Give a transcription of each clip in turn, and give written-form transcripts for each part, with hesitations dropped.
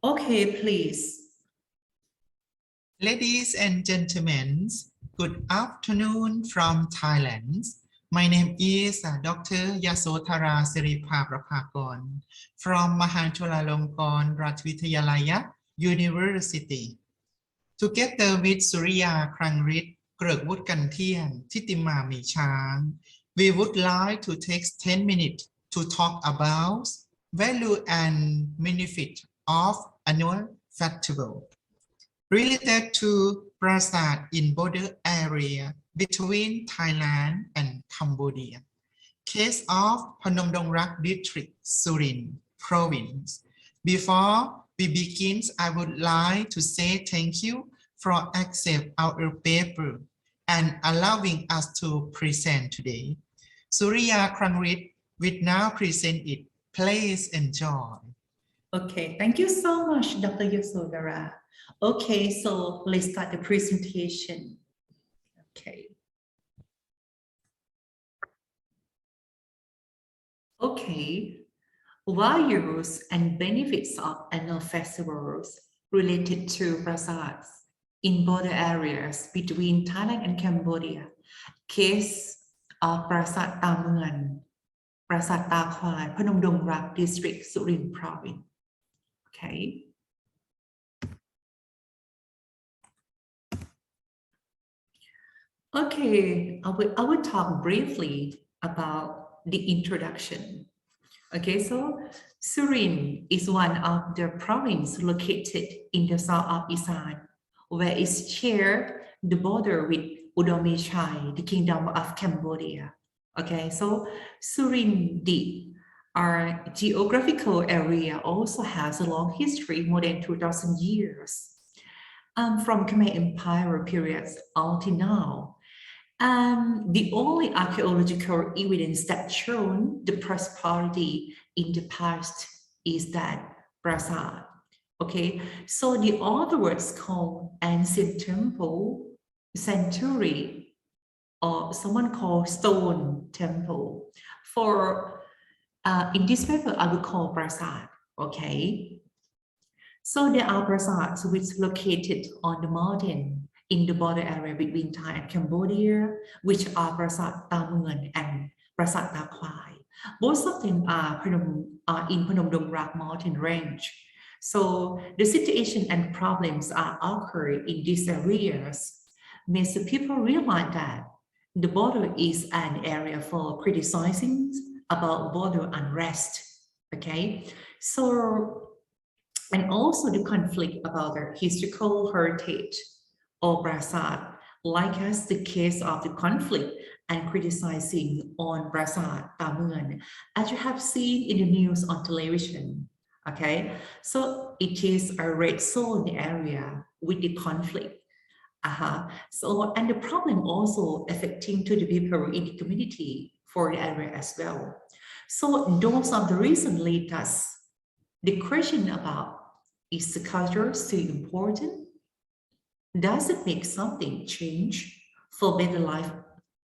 Okay, please. Ladies and gentlemen, good afternoon from Thailand. My name is Dr. Yasothara Siripaprapagon from Chulalongkorn University. Together with Suriya Klangrit, Kankaew, Titima Michang, we would like to take 10 minutes to talk about value and benefit of annual festival related to Prasad in border area between Thailand and Cambodia. Case of Phnom Dongrak District, Surin Province. Before we begin, I would like to say thank you for accepting our paper and allowing us to present today. Suriya Klangrit will now present it. Please enjoy. Okay, thank you so much, Dr. Yasotara. Okay, so let's start the presentation. Okay. Okay, values and benefits of annual festivals related to prasads in border areas between Thailand and Cambodia. Case of Prasad Tamuan, Prasad Takhwai, Phnom Dongrak District, Surin Province. Okay. Okay, I will talk briefly about the introduction. Okay, so Surin is one of the provinces located in the south of Isan, where it shares the border with Udomechai, the Kingdom of Cambodia. Okay, so Surin, our geographical area, also has a long history, more than 2,000 years, from Khmer Empire periods until now. The only archaeological evidence that shown the prosperity in the past is that Prasad. Okay, so the other words called ancient temple, sanctuary, or someone called stone temple. For in this paper, I will call Prasad. Okay, so there are prasads which located on the mountain in the border area between Thai and Cambodia, which are Prasad Tamuan and Prasad Takhwai. Both of them are in Phnom Dongrak mountain range. So the situation and problems are occurring in these areas makes the people realize that the border is an area for criticizing about border unrest. Okay, so and also the conflict about the historical heritage or Prasad, like as the case of the conflict and criticizing on Prasad Tamuan, as you have seen in the news on television. Okay, so it is a red zone area with the conflict. So, and the problem also affecting to the people in the community for the area as well. So those are the reasons lead us the question about, is the culture still important? Does it make something change for better life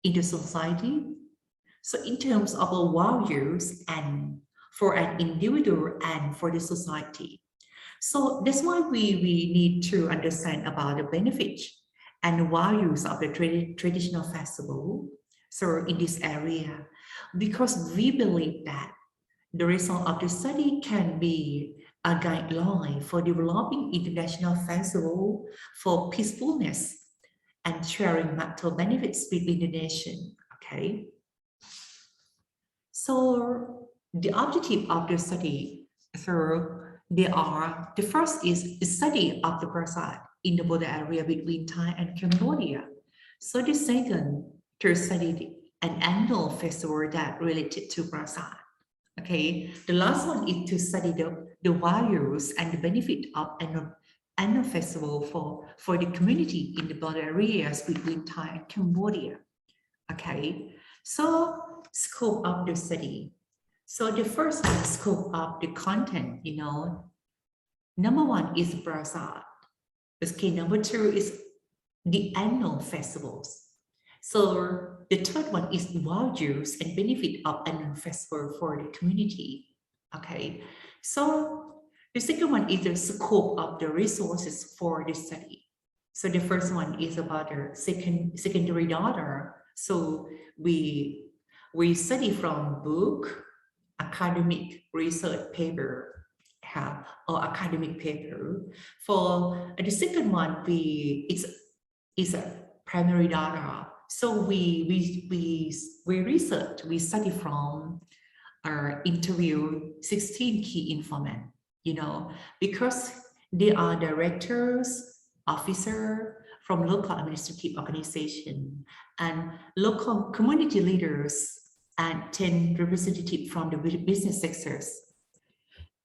in the society? So in terms of our values and for an individual and for the society. So that's why we need to understand about the benefits and values of the traditional festival. So in this area, because we believe that the result of the study can be a guideline for developing international festival for peacefulness and sharing mutual benefits between the nation. Okay. So the objective of the study, the first is the study of the Prasad in the border area between Thai and Cambodia. So the second, to study an annual festival that related to Prasad. Okay, the last one is to study the values and the benefit of annual festival for the community in the border areas between Thai and Cambodia. Okay, so scope of the study. So the first scope of the content, number one is Prasad. Okay, number two is the annual festivals. So the third one is values and benefit of annual festival for the community. Okay, so The second one is the scope of the resources for the study. So the first one is about the secondary data. So we study from book, academic research paper, or academic paper. For the second one, it's a primary data. So we research, we study from our interview 16 key informants, because they are directors, officers from local administrative organization and local community leaders and 10 representatives from the business sectors.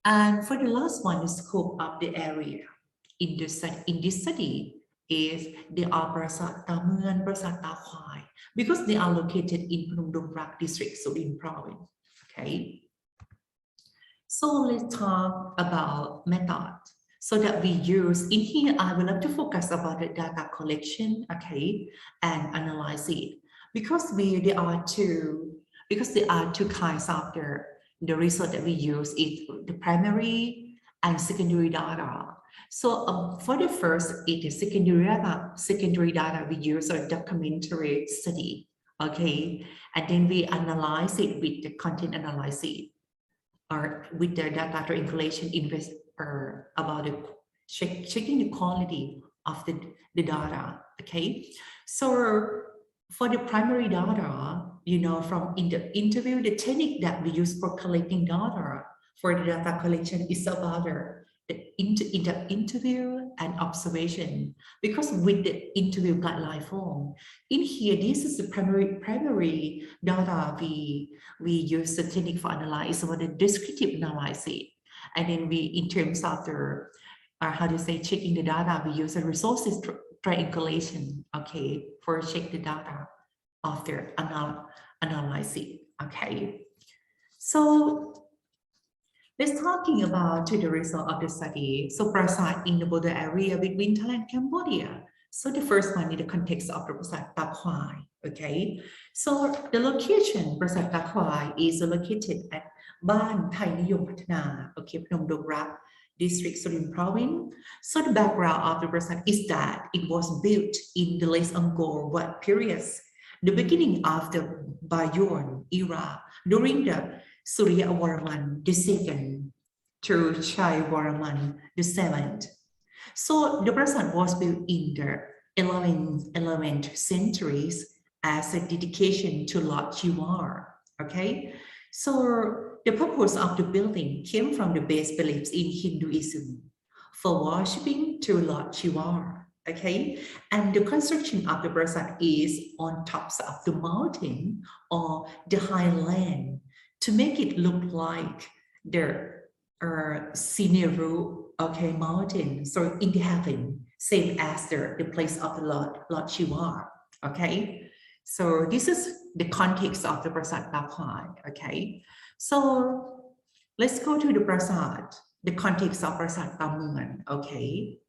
And for the last one, the scope of the area in this study is they are Prasat Ta Mueang, Prasat Ta Khwai, because they are located in Phnom Dong Rak district, Surin province. Okay. So let's talk about method. So that we use in here, I would like to focus about the data collection, okay, and analyze it, because there are two kinds of the resource that we use is the primary and secondary data. So for the first, it is secondary data we use a documentary study, okay, and then we analyze it with the content analysis or with the data triangulation about the checking the quality of the data, okay. So for the primary data, from in the interview, the technique that we use for collecting data for the data collection is about the interview and observation, because with the interview guideline form in here, this is the primary data we use the technique for analyze about the descriptive analysis, and then we in terms of the checking the data, we use the resources triangulation, okay, for check the data of their analysis, okay. So let's talking about the result of the study. So Prasat in the border area between Thailand and Cambodia. So the first one in the context of the Prasat Ta Khwai, okay. So the location Prasat Ta Khwai is located at Ban Thai Niyom Pathana, okay, Phnom Dong Rak district, Surin province. So the background of the Prasat is that it was built in the late Angkor Wat periods, the beginning of the Bayon era, during the Suriya II to Chai Varaman VII. So the Prasat was built in the 11th centuries as a dedication to Lord Shiva, okay. So the purpose of the building came from the base beliefs in Hinduism for worshipping to Lord Shiva, okay. And the construction of the Prasat is on tops of the mountain or the highland to make it look like the Sineru, okay, mountain, so in the heaven, same as the place of the Lord Shiva, okay. So this is the context of the Prasat Ta Khwai, okay. So let's go to the Prasat, the context of Prasat Ta Mueang, okay.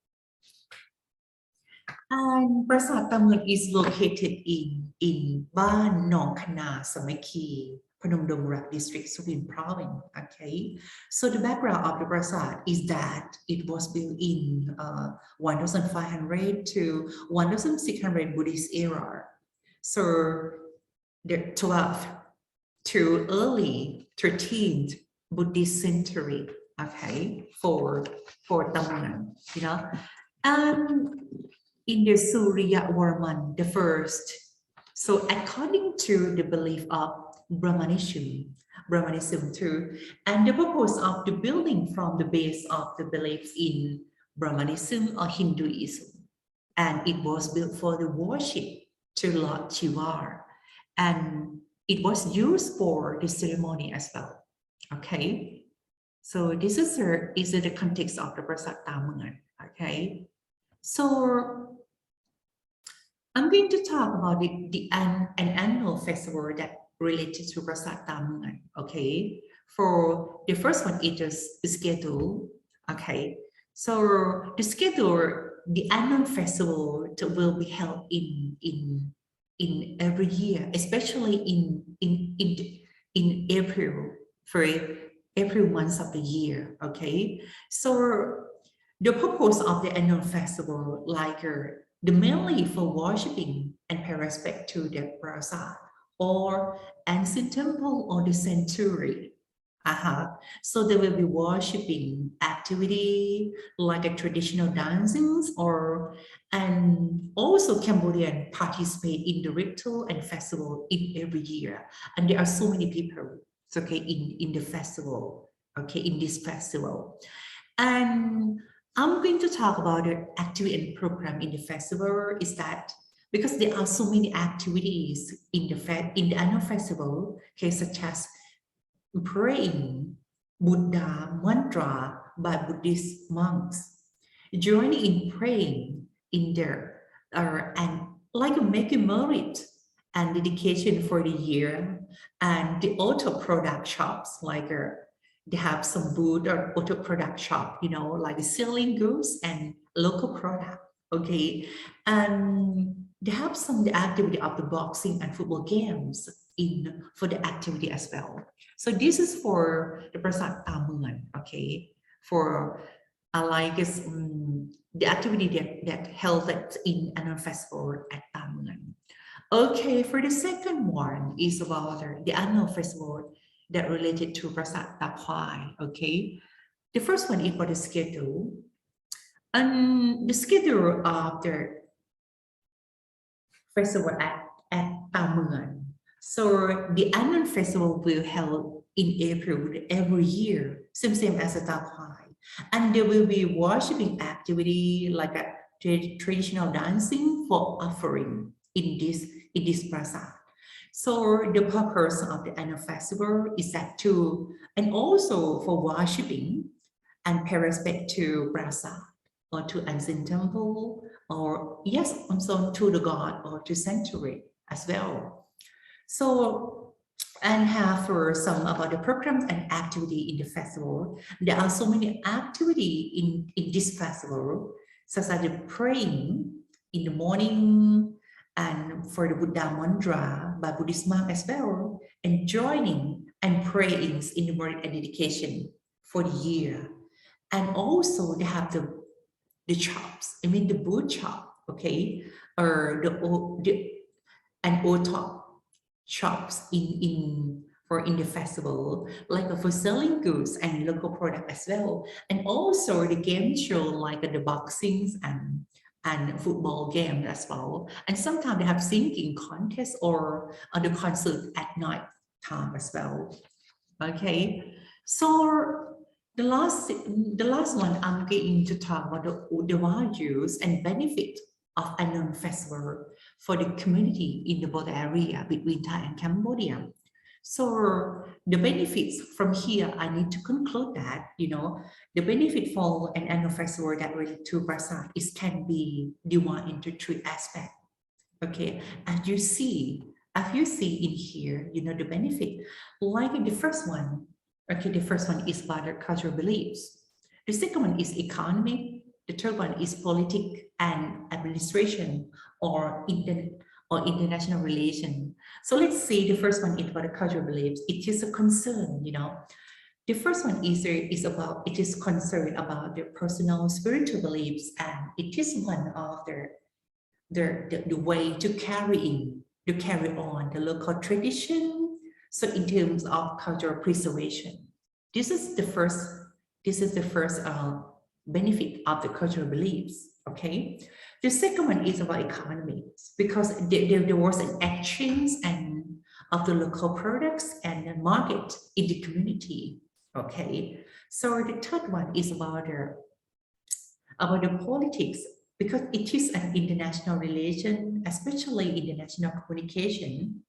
And Prasat Ta Mueang is located in Ban Nong Khana Samaki, Phnom Dong Rak district, Surin province, okay. So the background of the Prasat is that it was built in 1500 to 1600 Buddhist era. So the 12th to early 13th Buddhist century, okay, for Ta Mueang, and in the Suriya Varman I. So according to the belief of Brahmanism too, and the purpose of the building from the base of the beliefs in Brahmanism or Hinduism, and it was built for the worship to Lord Shiva, and it was used for the ceremony as well, okay. So this is the context of the Prasat Ta Mueang, okay. So I'm going to talk about an annual festival that related to Prasat Ta Mueang, okay. For the first one, it is schedule, okay. So the schedule, the annual festival will be held in every year, especially in April, for every month of the year. Okay, so the purpose of the annual festival, like the mainly for worshiping and pay respect to the prasad or ancient temple or the sanctuary. So there will be worshiping activity like a traditional dancings and also Cambodian participate in the ritual and festival in every year. And there are so many people, okay, in the festival, okay, in this festival. And I'm going to talk about the activity and program in the festival is that because there are so many activities in the annual festival, okay, such as praying Buddha mantra by Buddhist monks, joining in praying in there, and like making merit and dedication for the year, and the auto product shops, like they have some booth or auto product shop, you know, like selling goods and local product, okay, and they have some activity of the boxing and football games for the activity as well. So this is for the Prasad Tamuan, okay, for the activity that held in annual festival at Tamuan. Okay, for the second one is about the annual festival that related to Prasad Takwai, okay. The first one is for the schedule. And the schedule of the festival at Tamuan. So the annual festival will held in April every year, same as the Takwai. And there will be worshiping activity like a traditional dancing for offering in this prasad. So the purpose of the annual festival is that and also for worshiping and pay respect to prasad or to ancient temple, or yes, also to the god or to sanctuary as well. So, and have for some about the programs and activity in the festival. There are so many activity in this festival, such as the praying in the morning and for the Buddha mantra by Buddhist monk as well, and joining and prayings in the morning and dedication for the year. And also they have the shops, I mean the booth shop, okay, or and OTOP shops in the festival, like for selling goods and local product as well, and also the game show like the boxings and football game as well, and sometimes they have singing contest or the concert at night time as well. Okay, so the last one I'm going to talk about the values and benefits of annual festival for the community in the border area between Thai and Cambodia. So the benefits from here, I need to conclude that, you know, the benefit for an annual festival that related to Prasad can be divided into three aspects. Okay, as you see in here, you know, the benefit, like in the first one, okay, the first one is about the cultural beliefs. The second one is economic. The third one is politics and administration or international relation. So let's see, the first one is about the cultural beliefs. It is a concern, you know. The first one is concerned about their personal spiritual beliefs, and it is one of the way to carry on the local tradition. So in terms of cultural preservation, this is the first benefit of the cultural beliefs. Okay, the second one is about economics, because there was an exchange of the local products and the market in the community. Okay, so the third one is about the politics, because it is an international relation, especially international communication.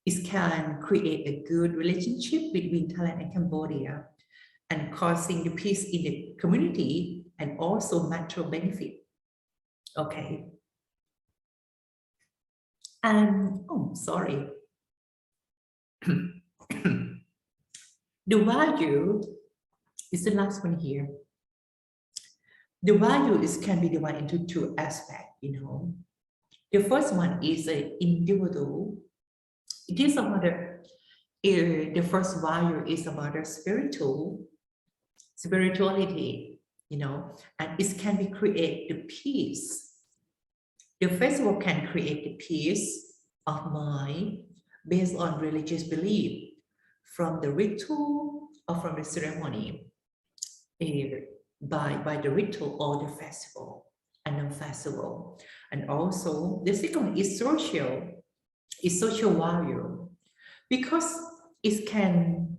It can create a good relationship between Thailand and Cambodia, and causing the peace in the community and also material benefit. Okay. And sorry. The value is the last one here. The value can be divided into two aspects, you know. The first one is an individual. It The first value is about the spirituality, you know, and it can be create the peace. The festival can create the peace of mind based on religious belief from the ritual or from the ceremony by the ritual or the festival and non-festival. And also the second is social value, because it can,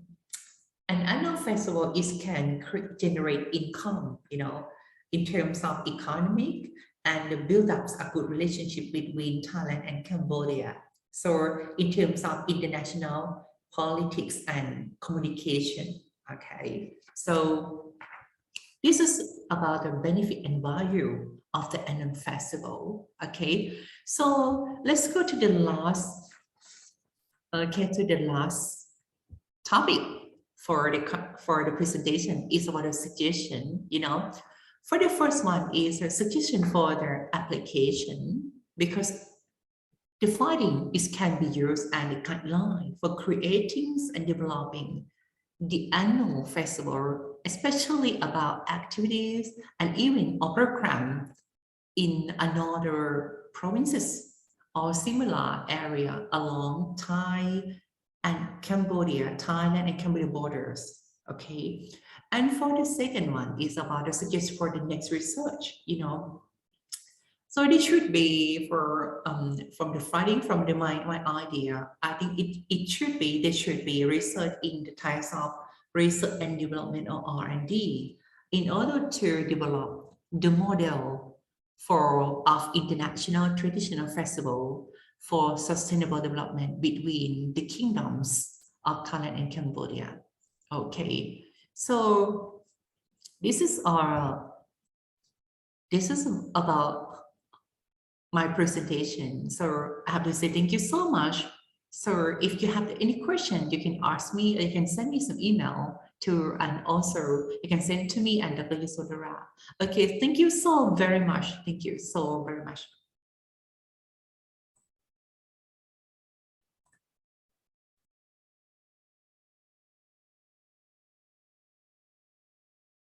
an annual festival is can generate income, you know, in terms of economic, and the build-ups a good relationship between Thailand and Cambodia. So in terms of international politics and communication, okay. So this is about the benefit and value of the annual festival, okay. So let's go to the last, topic for the presentation is about a suggestion, you know. For the first one is a suggestion for the application, because the finding can be used as a guideline for creating and developing the annual festival, especially about activities and even or program in another provinces or similar area along Thailand and Cambodia borders, okay. And for the second one is about the suggestion for the next research, you know. So this should be for from the finding from my idea. I think it should be, there should be research in the types of research and development or R&D in order to develop the model of international traditional festival for sustainable development between the kingdoms of Thailand and Cambodia. Okay, so this is about my presentation. So I have to say thank you so much. So if you have any question, you can ask me, or you can send me some email to, and also you can send to me and Dr. Yasotara. Okay, thank you so very much. Thank you so very much.